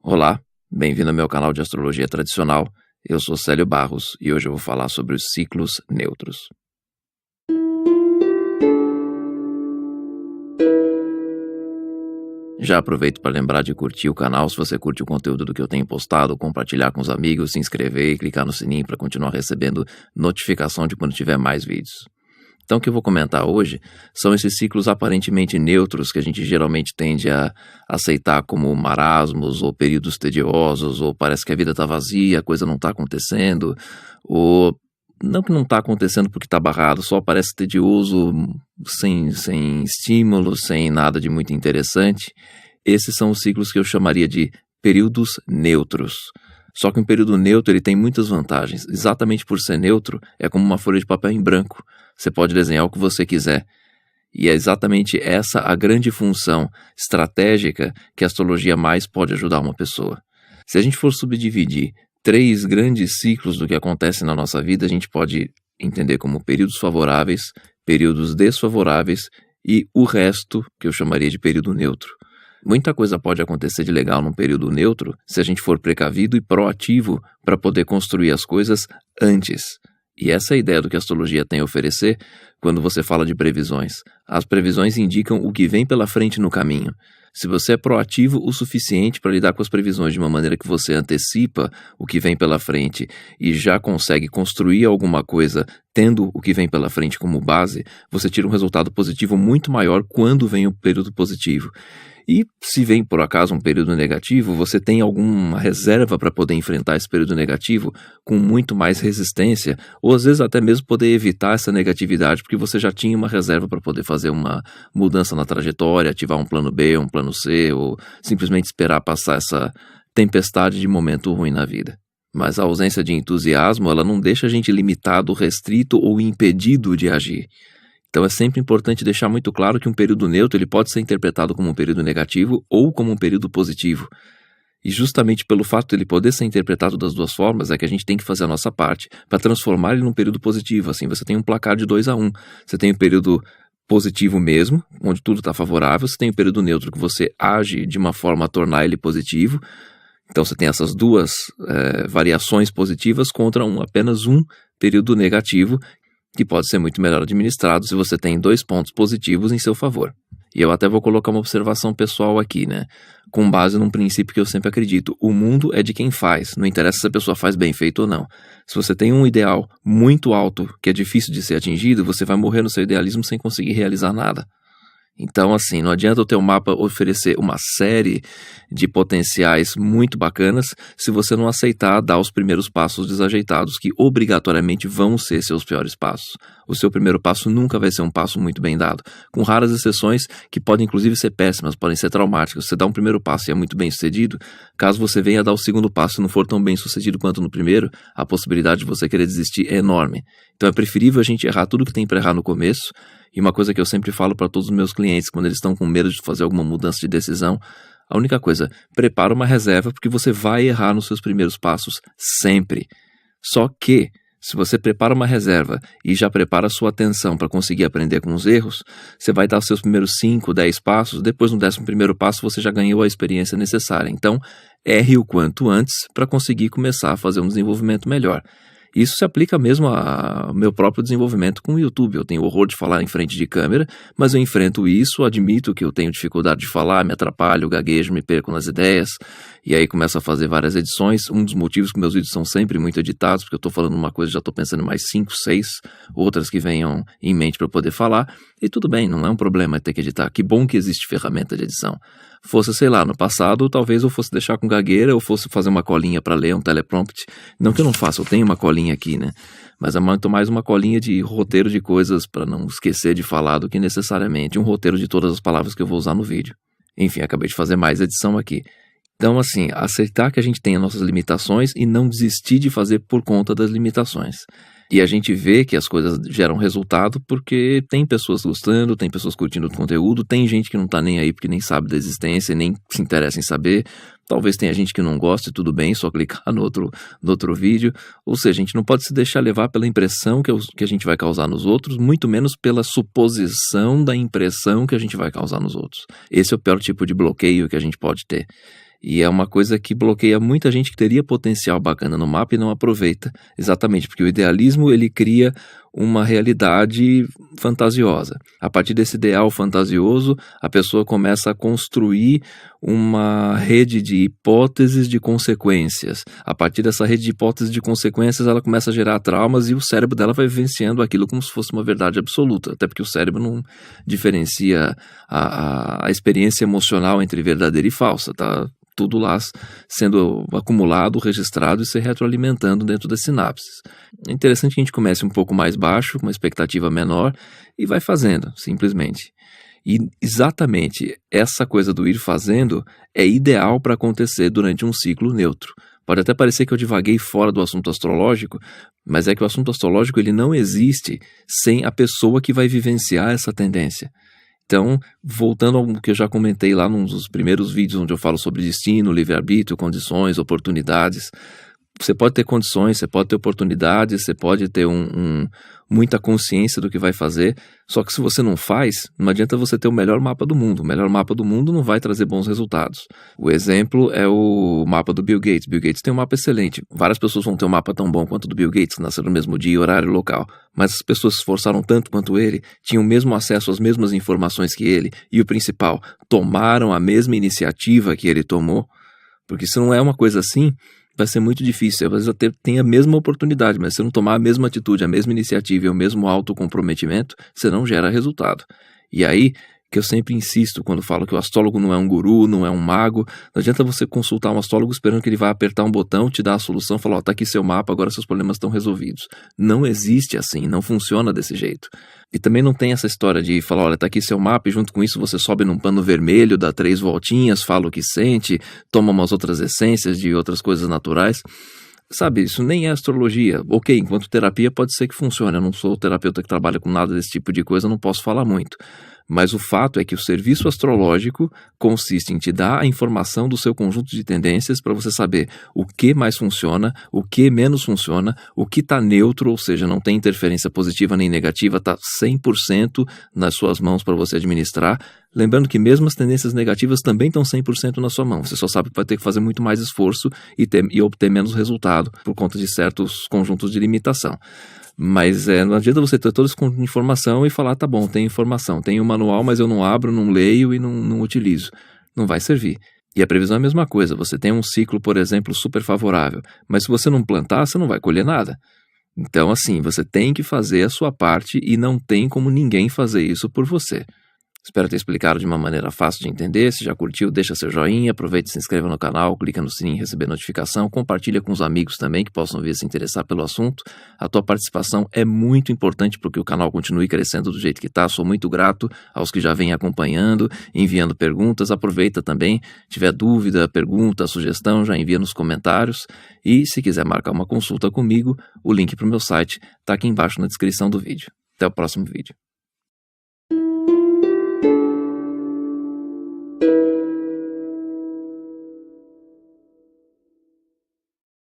Olá, bem-vindo ao meu canal de astrologia tradicional. Eu sou Célio Barros e hoje eu vou falar sobre os ciclos neutros. Já aproveito para lembrar de curtir o canal se você curte o conteúdo do que eu tenho postado, compartilhar com os amigos, se inscrever e clicar no sininho para continuar recebendo notificação de quando tiver mais vídeos. Então, o que eu vou comentar hoje são esses ciclos aparentemente neutros que a gente geralmente tende a aceitar como marasmos ou períodos tediosos, ou parece que a vida está vazia, a coisa não está acontecendo, ou não que não está acontecendo porque está barrado, só parece tedioso, sem estímulo, sem nada de muito interessante. Esses são os ciclos que eu chamaria de períodos neutros. Só que um período neutro ele tem muitas vantagens. Exatamente por ser neutro, é como uma folha de papel em branco. Você pode desenhar o que você quiser. E é exatamente essa a grande função estratégica que a astrologia mais pode ajudar uma pessoa. Se a gente for subdividir 3 grandes ciclos do que acontece na nossa vida, a gente pode entender como períodos favoráveis, períodos desfavoráveis e o resto que eu chamaria de período neutro. Muita coisa pode acontecer de legal num período neutro se a gente for precavido e proativo para poder construir as coisas antes. E essa é a ideia do que a astrologia tem a oferecer quando você fala de previsões. As previsões indicam o que vem pela frente no caminho. Se você é proativo o suficiente para lidar com as previsões de uma maneira que você antecipa o que vem pela frente e já consegue construir alguma coisa tendo o que vem pela frente como base, você tira um resultado positivo muito maior quando vem o período positivo. E se vem por acaso um período negativo, você tem alguma reserva para poder enfrentar esse período negativo com muito mais resistência, ou às vezes até mesmo poder evitar essa negatividade, porque você já tinha uma reserva para poder fazer uma mudança na trajetória, ativar um plano B, um plano C, ou simplesmente esperar passar essa tempestade de momento ruim na vida. Mas a ausência de entusiasmo, ela não deixa a gente limitado, restrito ou impedido de agir. Então é sempre importante deixar muito claro que um período neutro ele pode ser interpretado como um período negativo ou como um período positivo. E justamente pelo fato de ele poder ser interpretado das duas formas é que a gente tem que fazer a nossa parte para transformar ele num período positivo. Assim, você tem um placar de 2-1. Você tem o período positivo mesmo, onde tudo está favorável. Você tem o período neutro que você age de uma forma a tornar ele positivo. Então você tem essas duas variações positivas contra apenas um período negativo, que pode ser muito melhor administrado se você tem 2 pontos positivos em seu favor. E eu até vou colocar uma observação pessoal aqui, né? Com base num princípio que eu sempre acredito. O mundo é de quem faz, não interessa se a pessoa faz bem feito ou não. Se você tem um ideal muito alto, que é difícil de ser atingido, você vai morrer no seu idealismo sem conseguir realizar nada. Então, assim, não adianta o teu mapa oferecer uma série de potenciais muito bacanas se você não aceitar dar os primeiros passos desajeitados, que obrigatoriamente vão ser seus piores passos. O seu primeiro passo nunca vai ser um passo muito bem dado, com raras exceções que podem inclusive ser péssimas, podem ser traumáticas. Você dá um primeiro passo e é muito bem sucedido, caso você venha dar o segundo passo e não for tão bem sucedido quanto no primeiro, a possibilidade de você querer desistir é enorme. Então é preferível a gente errar tudo que tem para errar no começo. E uma coisa que eu sempre falo para todos os meus clientes, quando eles estão com medo de fazer alguma mudança de decisão, a única coisa, prepara uma reserva porque você vai errar nos seus primeiros passos sempre. Só que, se você prepara uma reserva e já prepara a sua atenção para conseguir aprender com os erros, você vai dar os seus primeiros 5, 10 passos, depois no 11º passo você já ganhou a experiência necessária. Então, erre o quanto antes para conseguir começar a fazer um desenvolvimento melhor. Isso se aplica mesmo ao meu próprio desenvolvimento com o YouTube. Eu tenho horror de falar em frente de câmera, mas eu enfrento isso, admito que eu tenho dificuldade de falar, me atrapalho, gaguejo, me perco nas ideias, e aí começo a fazer várias edições. Um dos motivos que meus vídeos são sempre muito editados, porque eu estou falando uma coisa e já estou pensando em mais 5, 6 outras que venham em mente para poder falar, e tudo bem, não é um problema ter que editar. Que bom que existe ferramenta de edição. Fosse, sei lá, no passado, talvez eu fosse deixar com gagueira, eu fosse fazer uma colinha para ler, um teleprompt. Não que eu não faça, eu tenho uma colinha aqui, né? Mas é muito mais uma colinha de roteiro de coisas para não esquecer de falar do que necessariamente um roteiro de todas as palavras que eu vou usar no vídeo. Enfim, acabei de fazer mais edição aqui. Então, assim, aceitar que a gente tem as nossas limitações e não desistir de fazer por conta das limitações. E a gente vê que as coisas geram resultado porque tem pessoas gostando, tem pessoas curtindo o conteúdo, tem gente que não tá nem aí porque nem sabe da existência, nem se interessa em saber. Talvez tenha gente que não goste, tudo bem, só clicar no outro vídeo. Ou seja, a gente não pode se deixar levar pela impressão que a gente vai causar nos outros, muito menos pela suposição da impressão que a gente vai causar nos outros. Esse é o pior tipo de bloqueio que a gente pode ter. E é uma coisa que bloqueia muita gente que teria potencial bacana no mapa e não aproveita, exatamente porque o idealismo ele cria uma realidade fantasiosa. A partir desse ideal fantasioso, a pessoa começa a construir uma rede de hipóteses de consequências. A partir dessa rede de hipóteses de consequências, ela começa a gerar traumas e o cérebro dela vai vivenciando aquilo como se fosse uma verdade absoluta, até porque o cérebro não diferencia a experiência emocional entre verdadeira e falsa, tá? Tudo lá sendo acumulado, registrado e se retroalimentando dentro das sinapses. É interessante que a gente comece um pouco mais baixo, com uma expectativa menor, e vai fazendo, simplesmente. E exatamente essa coisa do ir fazendo é ideal para acontecer durante um ciclo neutro. Pode até parecer que eu divaguei fora do assunto astrológico, mas é que o assunto astrológico ele não existe sem a pessoa que vai vivenciar essa tendência. Então, voltando ao que eu já comentei lá num dos primeiros vídeos onde eu falo sobre destino, livre-arbítrio, condições, oportunidades, você pode ter condições, você pode ter oportunidades, você pode ter muita consciência do que vai fazer, só que se você não faz, não adianta você ter o melhor mapa do mundo. O melhor mapa do mundo não vai trazer bons resultados. O exemplo é o mapa do Bill Gates. Bill Gates tem um mapa excelente. Várias pessoas vão ter um mapa tão bom quanto o do Bill Gates, que nasceram no mesmo dia, horário e local. Mas as pessoas se esforçaram tanto quanto ele, tinham o mesmo acesso às mesmas informações que ele, e o principal, tomaram a mesma iniciativa que ele tomou, porque se não é uma coisa assim, vai ser muito difícil. Às vezes até tem a mesma oportunidade, mas se não tomar a mesma atitude, a mesma iniciativa e o mesmo autocomprometimento, você não gera resultado. E aí que eu sempre insisto quando falo que o astrólogo não é um guru, não é um mago. Não adianta você consultar um astrólogo esperando que ele vai apertar um botão, te dar a solução, falar, ó, tá aqui seu mapa, agora seus problemas estão resolvidos. Não existe assim, não funciona desse jeito. E também não tem essa história de falar, olha, tá aqui seu mapa e junto com isso você sobe num pano vermelho, dá 3 voltinhas, fala o que sente, toma umas outras essências de outras coisas naturais. Sabe, isso nem é astrologia. Ok, enquanto terapia pode ser que funcione. Eu não sou terapeuta que trabalha com nada desse tipo de coisa, não posso falar muito. Mas o fato é que o serviço astrológico consiste em te dar a informação do seu conjunto de tendências para você saber o que mais funciona, o que menos funciona, o que está neutro, ou seja, não tem interferência positiva nem negativa, está 100% nas suas mãos para você administrar. Lembrando que mesmo as tendências negativas também estão 100% na sua mão. Você só sabe que vai ter que fazer muito mais esforço e obter menos resultado por conta de certos conjuntos de limitação. Mas não adianta você ter toda essa informação e falar, tá bom, tem informação, tem o manual, mas eu não abro, não leio e não utilizo. Não vai servir. E a previsão é a mesma coisa. Você tem um ciclo, por exemplo, super favorável, mas se você não plantar, você não vai colher nada. Então, assim, você tem que fazer a sua parte e não tem como ninguém fazer isso por você. Espero ter explicado de uma maneira fácil de entender. Se já curtiu, deixa seu joinha, aproveita e se inscreva no canal, clica no sininho e receber notificação, compartilha com os amigos também que possam vir se interessar pelo assunto. A tua participação é muito importante para que o canal continue crescendo do jeito que está. Sou muito grato aos que já vêm acompanhando, enviando perguntas. Aproveita também, tiver dúvida, pergunta, sugestão, já envia nos comentários. E se quiser marcar uma consulta comigo, o link para o meu site está aqui embaixo na descrição do vídeo. Até o próximo vídeo.